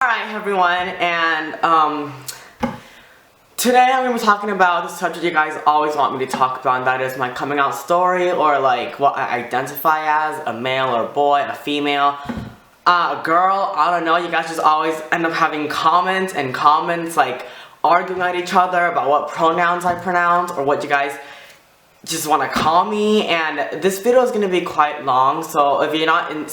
Alright everyone, and today I'm going to be talking about the subject you guys always want me to talk about, and that is my coming out story, or like what I identify as, a male or a boy, a female, a girl. I don't know, you guys just always end up having comments like arguing at each other about what pronouns I pronounce or what you guys just want to call me. And this video is going to be quite long, so if you're not in,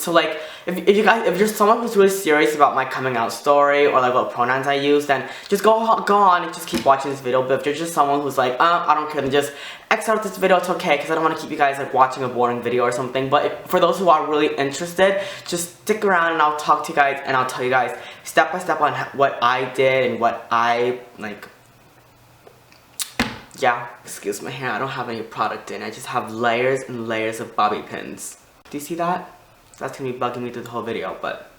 if you're someone who's really serious about my coming out story or like what pronouns I use, then just go on and just keep watching this video. But if you're just someone who's like, I don't care, then just X out this video, it's okay, because I don't want to keep you guys like watching a boring video or something. But for those who are really interested, just stick around and I'll talk to you guys and I'll tell you guys step by step on what I did and what I like. Yeah, excuse my hair, I don't have any product in. I just have layers and layers of bobby pins. Do you see that? That's gonna be bugging me through the whole video, but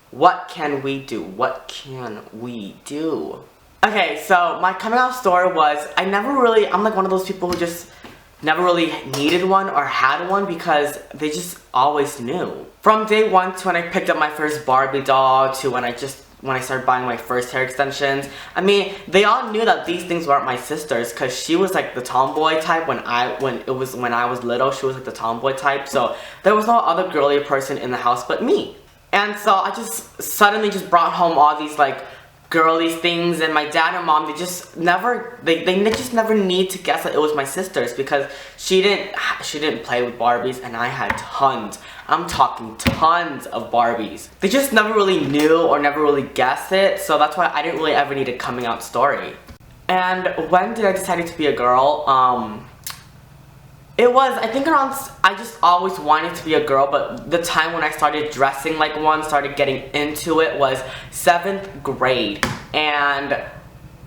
what can we do? What can we do? Okay, so my coming out story was, I'm like one of those people who just never really needed one or had one because they just always knew. From day one to when I picked up my first Barbie doll to when I started buying my first hair extensions. I mean, they all knew that these things weren't my sister's because she was like the tomboy type when I was little. She was like the tomboy type, so there was no other girly person in the house but me. And so I just suddenly just brought home all these like girly things, and my dad and mom, they just never need to guess that it was my sister's because she didn't play with Barbies and I had tons. I'm talking tons of Barbies. They just never really knew or never really guessed it, so that's why I didn't really ever need a coming out story. And when did I decide to be a girl? It was, I think around, I just always wanted to be a girl, but the time when I started dressing like one, started getting into it, was 7th grade. And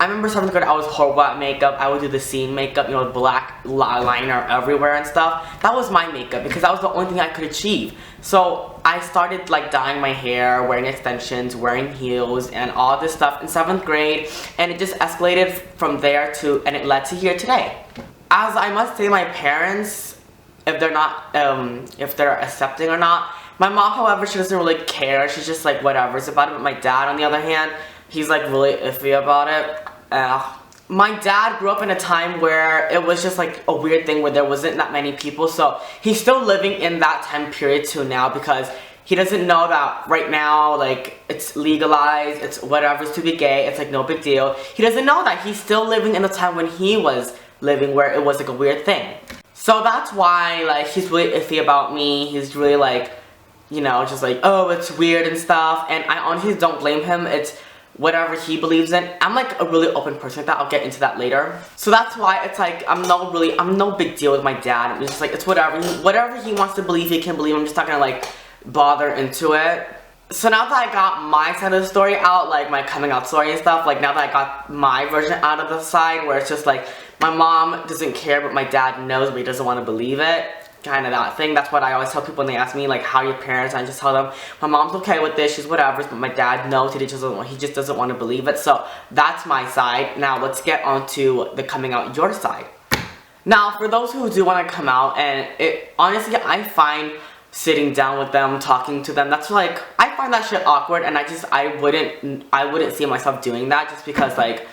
I remember 7th grade, I was horrible at makeup. I would do the scene makeup, you know, black liner everywhere and stuff. That was my makeup because that was the only thing I could achieve. So I started like dyeing my hair, wearing extensions, wearing heels, and all this stuff in 7th grade. And it just escalated from there and it led to here today. As I must say, my parents, if they're accepting or not. My mom, however, she doesn't really care. She's just like whatever's about it. But my dad, on the other hand, he's like really iffy about it. My dad grew up in a time where it was just like a weird thing where there wasn't that many people. So he's still living in that time period to now because he doesn't know that right now, like, it's legalized, it's whatever, it's to be gay, it's like no big deal. He doesn't know that he's still living in a time when he was living where it was like a weird thing. So that's why like he's really iffy about me. He's really like, you know, just like, oh, it's weird and stuff. And I honestly don't blame him. It's whatever he believes in. I'm like a really open person like that. I'll get into that later. So that's why it's like I'm no big deal with my dad. It's just like it's whatever he wants to believe, he can believe. I'm just not gonna like bother into it. So now that I got my side of the story out, like my coming out story and stuff, like now that I got my version out of the side where it's just like my mom doesn't care but my dad knows but he doesn't want to believe it, kind of that thing. That's what I always tell people when they ask me like how are your parents, and I just tell them my mom's okay with this, she's whatever, but my dad knows he just doesn't want to believe it. So that's my side. Now let's get on to the coming out your side. Now for those who do want to come out, and honestly I find sitting down with them, talking to them, that's like, I find that shit awkward, and I wouldn't see myself doing that just because like,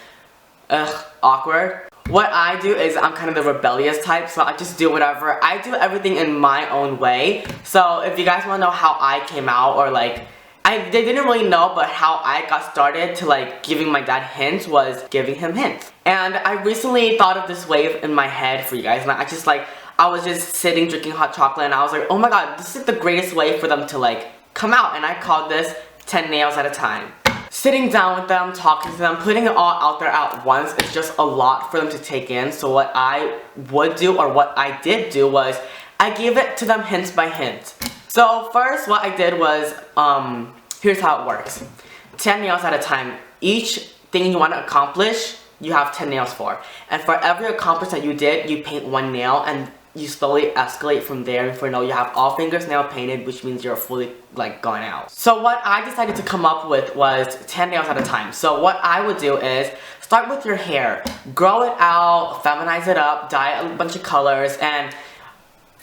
awkward. What I do is I'm kind of the rebellious type, so I just do whatever. I do everything in my own way. So if you guys want to know how I came out, or like, they didn't really know, but how I got started to like giving my dad hints was giving him hints. And I recently thought of this wave in my head for you guys, and I was just sitting drinking hot chocolate and I was like, oh my god, this is the greatest way for them to like come out, and I called this 10 nails at a time. Sitting down with them, talking to them, putting it all out there at once is just a lot for them to take in. So what I would do, or what I did do, was I gave it to them hint by hint. So first what I did was, here's how it works. 10 nails at a time. Each thing you want to accomplish, you have 10 nails for. And for every accomplishment that you did, you paint 1 nail, and you slowly escalate from there. And for now, you have all fingers nail painted, which means you're fully like gone out. So what I decided to come up with was 10 nails at a time. So what I would do is start with your hair, grow it out, feminize it up, dye a bunch of colors, and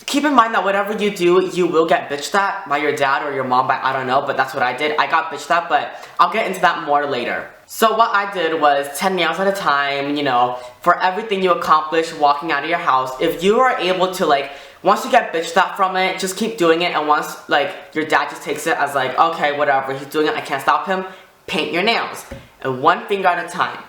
keep in mind that whatever you do, you will get bitched at by your dad or your mom, by I don't know, but that's what I did. I got bitched at, but I'll get into that more later. So what I did was 10 nails at a time, you know, for everything you accomplish walking out of your house. If you are able to, like, once you get bitched at from it, just keep doing it, and once, like, your dad just takes it as like, okay, whatever, he's doing it, I can't stop him, paint your nails. And one finger at a time.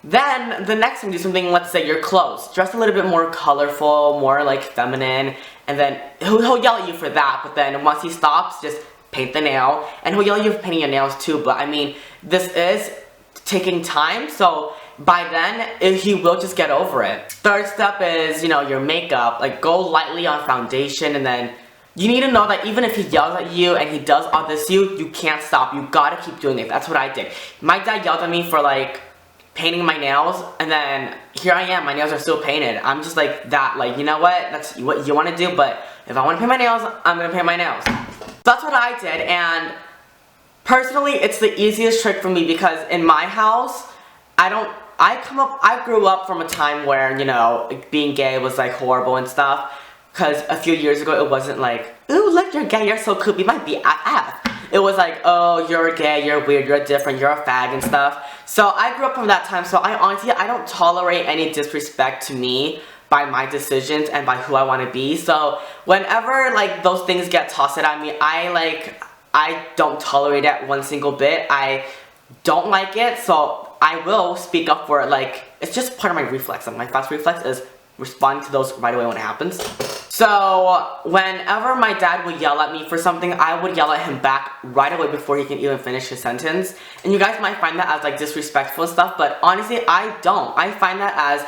Then, the next time, do something, let's say your clothes. Dress a little bit more colorful, more, like, feminine, and then he'll yell at you for that, but then once he stops, just paint the nail. And he'll yell at you for painting your nails too, but I mean, this is taking time, so by then, he will just get over it. Third step is, you know, your makeup. Like, go lightly on foundation, and then you need to know that even if he yells at you and he does all this you can't stop. You gotta keep doing it. That's what I did. My dad yelled at me for, like, painting my nails, and then here I am, my nails are still painted. I'm just like that, like, you know what, that's what you want to do, but if I want to paint my nails, I'm gonna paint my nails. That's what I did, and personally, it's the easiest trick for me because in my house, I grew up from a time where, you know, being gay was like horrible and stuff, because a few years ago it wasn't like, ooh, look, you're gay, you're so cool, we might be AF. It was like, oh, you're gay, you're weird, you're different, you're a fag and stuff. So I grew up from that time, so I don't tolerate any disrespect to me by my decisions and by who I want to be. So whenever, like, those things get tossed at me, I don't tolerate it one single bit. I don't like it, so I will speak up for it. Like, it's just part of my reflex. Like, my fast reflex is respond to those right away when it happens. So whenever my dad would yell at me for something, I would yell at him back right away before he can even finish his sentence. And you guys might find that as, like, disrespectful and stuff, but honestly, I don't. I find that as,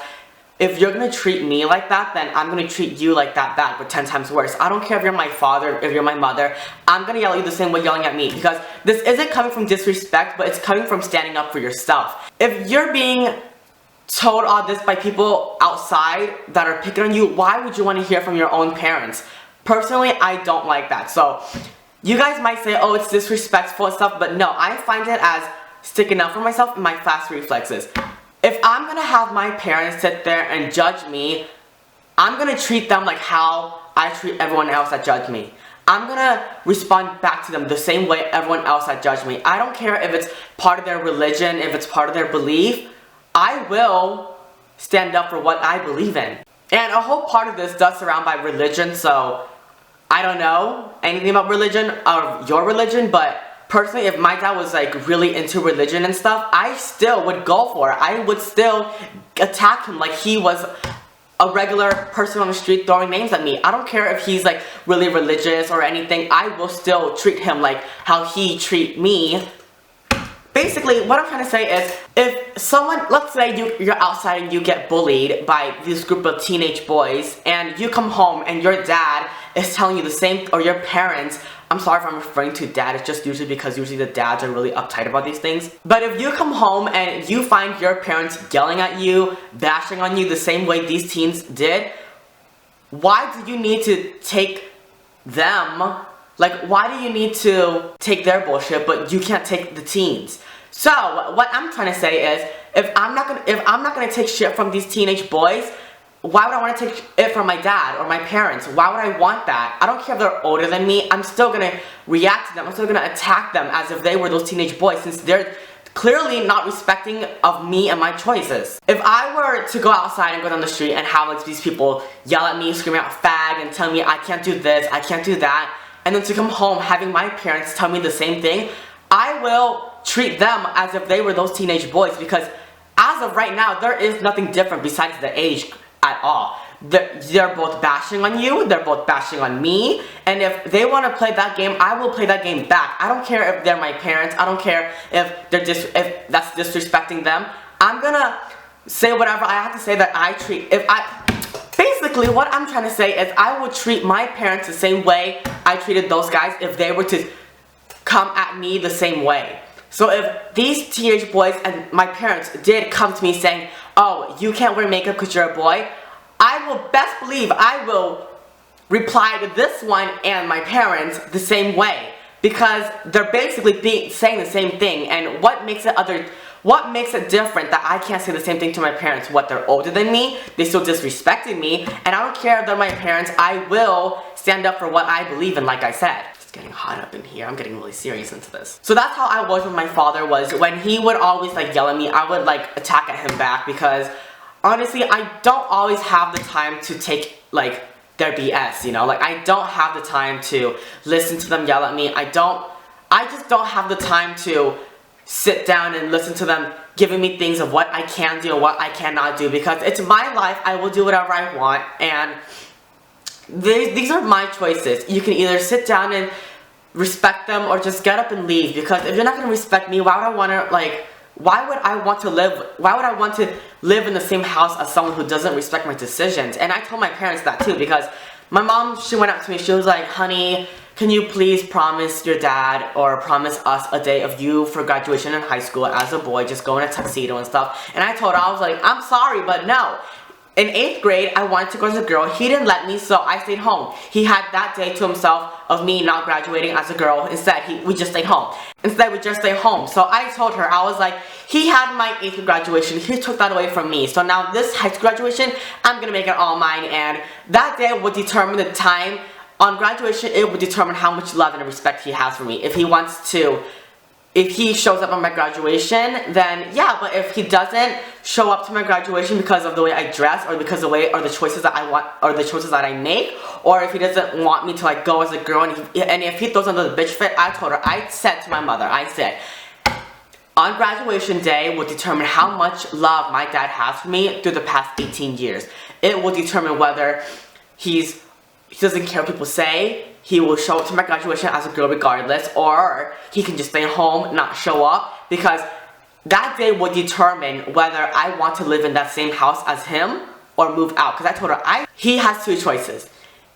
if you're gonna treat me like that, then I'm gonna treat you like that back, but 10 times worse. I don't care if you're my father, if you're my mother, I'm gonna yell at you the same way yelling at me, because this isn't coming from disrespect, but it's coming from standing up for yourself. If you're being told all this by people outside that are picking on you, why would you want to hear from your own parents? Personally, I don't like that. So you guys might say, oh, it's disrespectful and stuff, but no, I find it as sticking up for myself and my fast reflexes. If I'm gonna have my parents sit there and judge me, I'm gonna treat them like how I treat everyone else that judge me. I'm gonna respond back to them the same way everyone else that judge me. I don't care if it's part of their religion, if it's part of their belief. I will stand up for what I believe in. And a whole part of this does surround by religion, so I don't know anything about religion or your religion, but personally, if my dad was, like, really into religion and stuff, I still would go for it. I would still attack him like he was a regular person on the street throwing names at me. I don't care if he's, like, really religious or anything. I will still treat him like how he treat me. Basically, what I'm trying to say is, if someone, let's say you're outside and you get bullied by this group of teenage boys, and you come home and your dad is telling you the same, or your parents, I'm sorry if I'm referring to dad, it's just usually because usually the dads are really uptight about these things. But if you come home and you find your parents yelling at you, bashing on you the same way these teens did, why do you need to take them? Like, why do you need to take their bullshit, but you can't take the teens? So, what I'm trying to say is, if I'm not gonna take shit from these teenage boys, why would I want to take it from my dad or my parents? Why would I want that? I don't care if they're older than me. I'm still gonna react to them. I'm still gonna attack them as if they were those teenage boys, since they're clearly not respecting of me and my choices. If I were to go outside and go down the street and have, like, these people yell at me, screaming out fag, and tell me I can't do this, I can't do that, and then to come home having my parents tell me the same thing, I will treat them as if they were those teenage boys, because as of right now, there is nothing different besides the age at all. They're both bashing on you, they're both bashing on me, and if they want to play that game, I will play that game back. I don't care if they're my parents, I don't care if if that's disrespecting them. I'm gonna say whatever I have to say that basically what I'm trying to say is, I would treat my parents the same way I treated those guys if they were to come at me the same way. So if these teenage boys and my parents did come to me saying, oh, you can't wear makeup because you're a boy, I will best believe I will reply to this one and my parents the same way, because they're basically saying the same thing. And what makes What makes it different that I can't say the same thing to my parents? What, they're older than me? They still disrespected me? And I don't care if they're my parents. I will stand up for what I believe in, like I said. It's getting hot up in here. I'm getting really serious into this. So that's how I was with my father, was when he would always like yell at me, I would like attack at him back, because honestly, I don't always have the time to take like their BS, you know? Like, I don't have the time to listen to them yell at me. I just don't have the time to sit down and listen to them giving me things of what I can do and what I cannot do, because it's my life. I will do whatever I want, and these are my choices. You can either sit down and respect them or just get up and leave, because if you're not going to respect me, why would I want to live in the same house as someone who doesn't respect my decisions? And I told my parents that too, because my mom, she went up to me, she was like, honey, can you please promise your dad or promise us a day of you for graduation in high school as a boy, just go in a tuxedo and stuff? And I told her, I was like, I'm sorry, but no. In 8th grade, I wanted to go as a girl. He didn't let me, so I stayed home. He had that day to himself of me not graduating as a girl. Instead, we just stayed home. So I told her, I was like, he had my 8th grade graduation. He took that away from me. So now this high school graduation, I'm going to make it all mine. And that day would determine the time. On graduation, it would determine how much love and respect he has for me. If he shows up on my graduation, then yeah, but if he doesn't show up to my graduation because of the way I dress, or because of the choices that I want, or the choices that I make, or if he doesn't want me to like go as a girl, and if he throws under the bitch fit, I said to my mother, I said, on graduation day will determine how much love my dad has for me through the past 18 years. It will determine whether he doesn't care what people say. He will show up to my graduation as a girl regardless, or he can just stay home, not show up, because that day will determine whether I want to live in that same house as him or move out. Because I told her, he has two choices.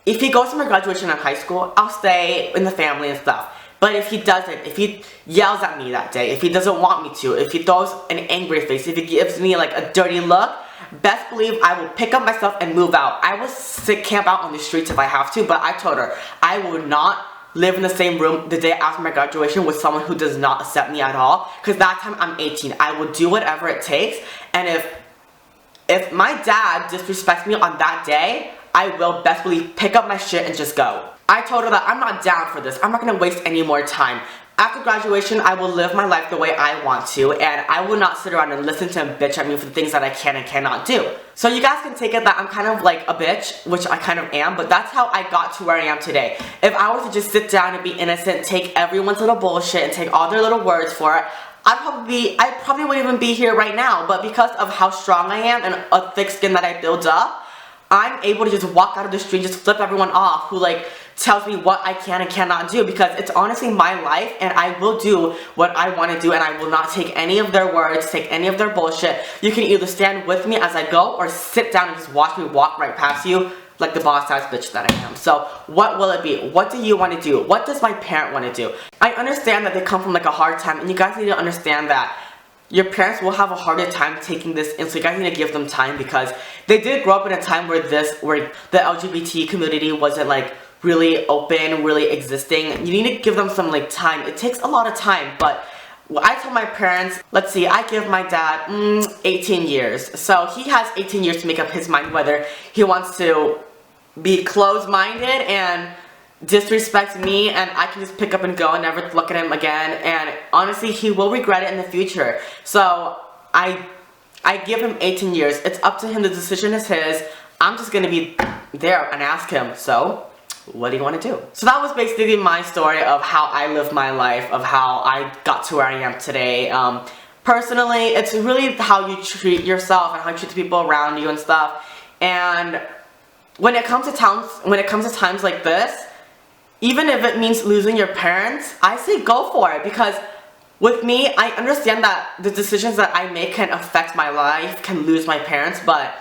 If he goes to my graduation in high school, I'll stay in the family and stuff. But if he doesn't, if he yells at me that day, if he doesn't want me to, if he throws an angry face, if he gives me like a dirty look, best believe I will pick up myself and move out. I will camp out on the streets if I have to, but I told her I will not live in the same room the day after my graduation with someone who does not accept me at all, because that time I'm 18. I will do whatever it takes, and if my dad disrespects me on that day, I will best believe pick up my shit and just go. I told her that I'm not down for this. I'm not going to waste any more time. After graduation, I will live my life the way I want to, and I will not sit around and listen to him bitch at me for the things that I can and cannot do. So you guys can take it that I'm kind of like a bitch, which I kind of am, but that's how I got to where I am today. If I was to just sit down and be innocent, take everyone's little bullshit and take all their little words for it, I probably wouldn't even be here right now. But because of how strong I am and a thick skin that I built up, I'm able to just walk out of the street and just flip everyone off who like tells me what I can and cannot do, because it's honestly my life and I will do what I want to do, and I will not take any of their words, take any of their bullshit. You can either stand with me as I go or sit down and just watch me walk right past you like the boss ass bitch that I am. So what will it be? What do you want to do? What does my parent want to do? I understand that they come from like a hard time, and you guys need to understand that your parents will have a harder time taking this in, so you guys need to give them time, because they did grow up in a time where the LGBT community wasn't like really open, really existing. You need to give them some like time. It takes a lot of time, but I told my parents, let's see, I give my dad 18 years. So he has 18 years to make up his mind whether he wants to be closed-minded and disrespect me, and I can just pick up and go and never look at him again, and honestly he will regret it in the future. So I give him 18 years. It's up to him. The decision is his. I'm just gonna be there and ask him, so what do you want to do? So that was basically my story of how I live my life, of how I got to where I am today. Personally, it's really how you treat yourself and how you treat the people around you and stuff. And when it comes to times like this, even if it means losing your parents, I say go for it, because with me, I understand that the decisions that I make can affect my life, can lose my parents, but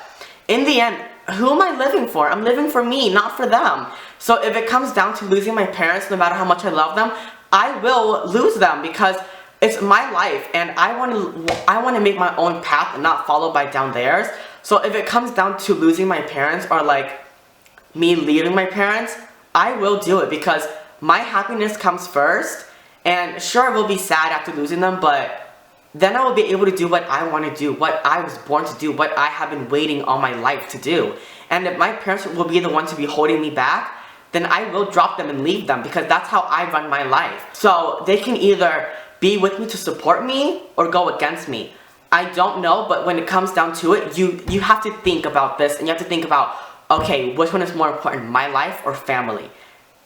in the end, who am I living for? I'm living for me, not for them. So if it comes down to losing my parents, no matter how much I love them, I will lose them, because it's my life and I want to make my own path and not follow by down theirs. So if it comes down to losing my parents, or like me leaving my parents, I will do it, because my happiness comes first. And sure, I will be sad after losing them, but then I will be able to do what I want to do, what I was born to do, what I have been waiting all my life to do. And if my parents will be the ones to be holding me back, then I will drop them and leave them, because that's how I run my life. So they can either be with me to support me or go against me. I don't know, but when it comes down to it, you have to think about this, and you have to think about, okay, which one is more important, my life or family?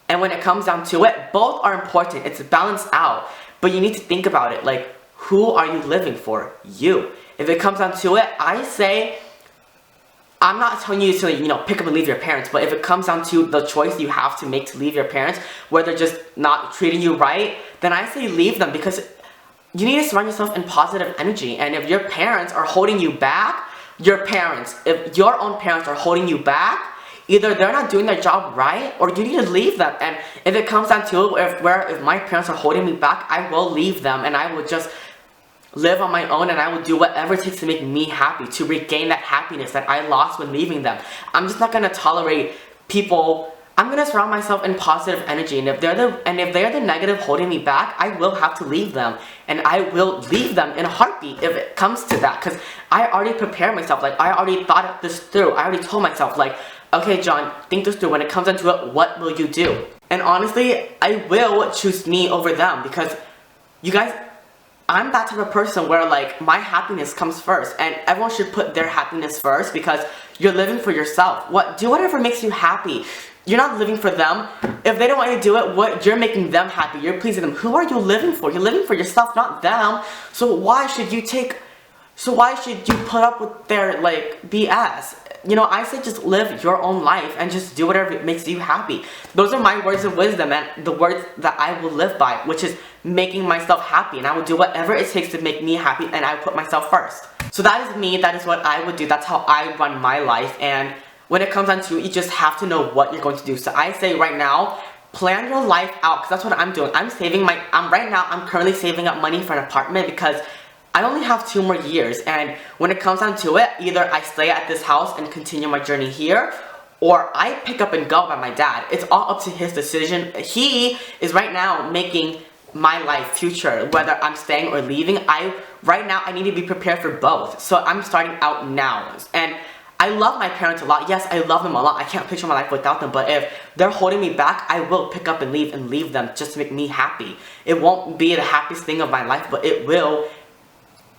And when it comes down to it, both are important. It's balanced out. But you need to think about it, like, who are you living for? You. If it comes down to it, I say, I'm not telling you to, pick up and leave your parents, but if it comes down to the choice you have to make to leave your parents, where they're just not treating you right, then I say leave them, because you need to surround yourself in positive energy. And if your parents are holding you back, if your own parents are holding you back, either they're not doing their job right, or you need to leave them. And if it comes down to it, if my parents are holding me back, I will leave them, and I will just live on my own, and I will do whatever it takes to make me happy, to regain that happiness that I lost when leaving them. I'm just not gonna tolerate people. I'm gonna surround myself in positive energy, and if they're the negative holding me back, I will have to leave them, and I will leave them in a heartbeat if it comes to that, because I already prepared myself. Like, I already thought this through. I already told myself, like, okay, John, think this through. When it comes down to it, what will you do? And honestly, I will choose me over them, because you guys, I'm that type of person where, like, my happiness comes first, and everyone should put their happiness first, because you're living for yourself. Do whatever makes you happy. You're not living for them. If they don't want you to do it, you're making them happy. You're pleasing them. Who are you living for? You're living for yourself, not them. So why should you put up with their, like, BS? I say just live your own life and just do whatever makes you happy. Those are my words of wisdom, and the words that I will live by, which is making myself happy. And I will do whatever it takes to make me happy, and I put myself first. So that is me. That is what I would do. That's how I run my life. And when it comes down to it, you just have to know what you're going to do. So I say right now, plan your life out, because that's what I'm doing. Right now, I'm currently saving up money for an apartment, because I only have 2 more years, and when it comes down to it, either I stay at this house and continue my journey here, or I pick up and go by my dad. It's all up to his decision. He is right now making my life future, whether I'm staying or leaving. Right now, I need to be prepared for both. So I'm starting out now, and I love my parents a lot. Yes, I love them a lot. I can't picture my life without them, but if they're holding me back, I will pick up and leave them just to make me happy. It won't be the happiest thing of my life, but it will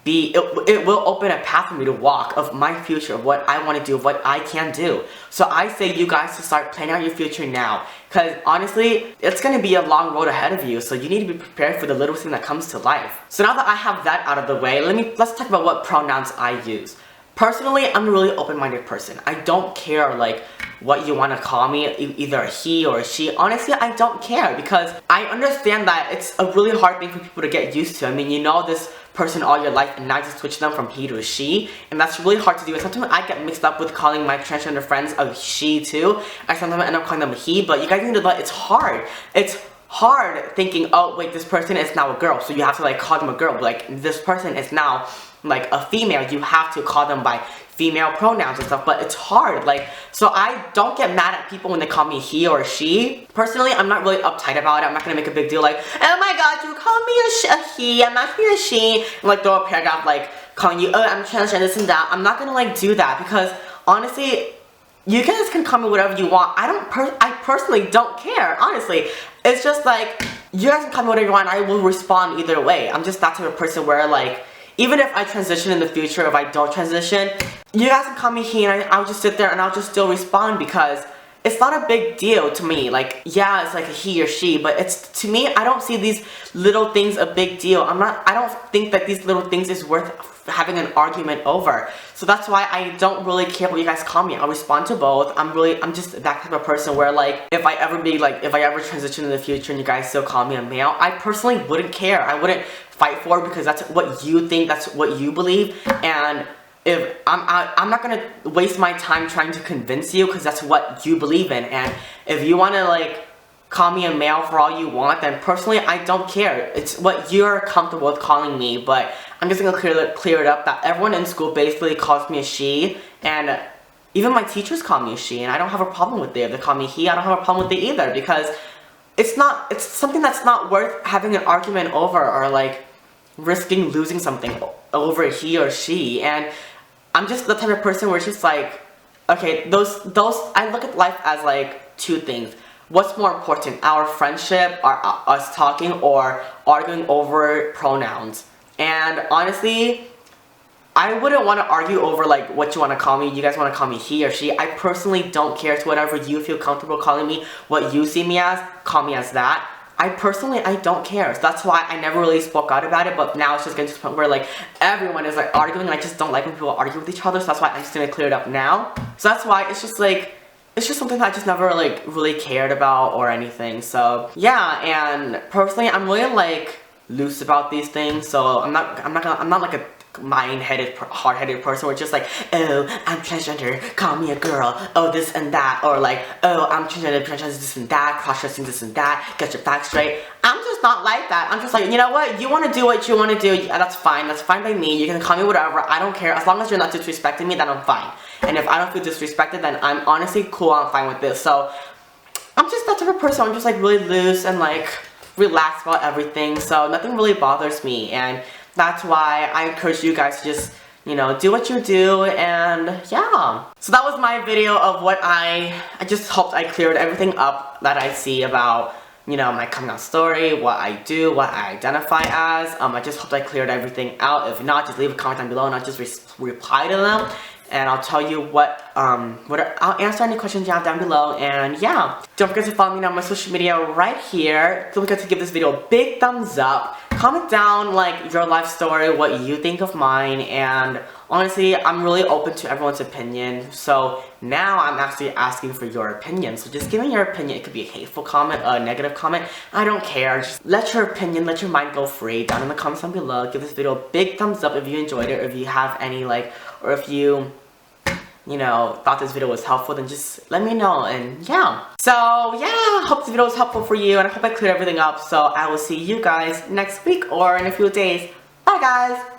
open a path for me to walk of my future, of what I want to do, of what I can do. So I say you guys to start planning out your future now, because honestly, it's going to be a long road ahead of you, so you need to be prepared for the little thing that comes to life. So now that I have that out of the way, let's talk about what pronouns I use. Personally, I'm a really open-minded person. I don't care, like, what you want to call me, either a he or a she. Honestly, I don't care, because I understand that it's a really hard thing for people to get used to. I mean, you know this person all your life, and now just switch them from he to a she, and that's really hard to do. And sometimes I get mixed up with calling my transgender friends a she too. I sometimes end up calling them a he, but you guys need to know it's hard. It's hard thinking, oh wait, this person is now a girl, so you have to, like, call them a girl. But, like, this person is now, like, a female, you have to call them by female pronouns and stuff, but it's hard. Like, so I don't get mad at people when they call me he or she. Personally, I'm not really uptight about it. I'm not gonna make a big deal like, oh my god, you call me a he, I'm actually a she, and, like, throw a paragraph, like, calling you, oh, I'm transgender, this and that. I'm not gonna, like, do that, because honestly, you guys can call me whatever you want. I personally don't care, honestly. It's just like, you guys can call me whatever you want, I will respond either way. I'm just that type of person where, like, even if I transition in the future, if I don't transition, you guys can call me he, and I'll just sit there and I'll just still respond, because it's not a big deal to me. Like, yeah, it's like a he or she, but to me, I don't see these little things a big deal. I don't think that these little things is worth having an argument over. So that's why I don't really care what you guys call me. I'll respond to both. I'm just that type of person where, like, if I ever transition in the future and you guys still call me a male, I personally wouldn't care. I wouldn't fight for it, because that's what you think, that's what you believe, and if I'm not gonna waste my time trying to convince you, because that's what you believe in. And if you want to, like, call me a male for all you want, then personally I don't care. It's what you're comfortable with calling me. But I'm just gonna clear it up that everyone in school basically calls me a she, and even my teachers call me a she, and I don't have a problem with it. If they call me he, I don't have a problem with it either, because it's something that's not worth having an argument over, or, like, risking losing something over he or she. And I'm just the type of person where it's just like, okay, those I look at life as like two things. What's more important, our friendship, us talking, or arguing over pronouns? And honestly, I wouldn't want to argue over like what you want to call me. You guys want to call me he or she. I personally don't care. It's whatever you feel comfortable calling me. What you see me as, call me as that. I don't care. So that's why I never really spoke out about it. But now it's just getting to the point where like everyone is like arguing, and I just don't like when people argue with each other. So that's why I'm just gonna clear it up now. So that's why it's just like, it's just something that I just never like really cared about or anything. So yeah, and personally I'm really like loose about these things. So I'm not like a mind-headed, hard-headed person where it's just like, oh, I'm transgender, call me a girl, oh, this and that, or like, oh, I'm transgender, this and that, cross-dressing this and that, get your facts straight. I'm just not like that. I'm just like, you know what, you want to do what you want to do, that's fine by me, you can call me whatever, I don't care, as long as you're not disrespecting me, then I'm fine. And if I don't feel disrespected, then I'm honestly cool, I'm fine with this. So, I'm just that type of person, I'm just like really loose and like relaxed about everything, so nothing really bothers me. And that's why I encourage you guys to just, you know, do what you do, and yeah. So that was my video of what I just hoped I cleared everything up that I see about, you know, my coming out story, what I do, what I identify as. I just hoped I cleared everything out. If not, just leave a comment down below and I'll just reply to them. And I'll tell you I'll answer any questions you have down below, and yeah. Don't forget to follow me on my social media right here. Don't forget to give this video a big thumbs up. Comment down like your life story, what you think of mine, and honestly, I'm really open to everyone's opinion. So now I'm actually asking for your opinion. So just give me your opinion. It could be a hateful comment, a negative comment. I don't care. Just let your opinion, let your mind go free down in the comments down below. Give this video a big thumbs up if you enjoyed it, or if you have any like, or if you know, thought this video was helpful, then just let me know. And yeah. So yeah, hope this video was helpful for you, and I hope I cleared everything up. So I will see you guys next week or in a few days. Bye guys!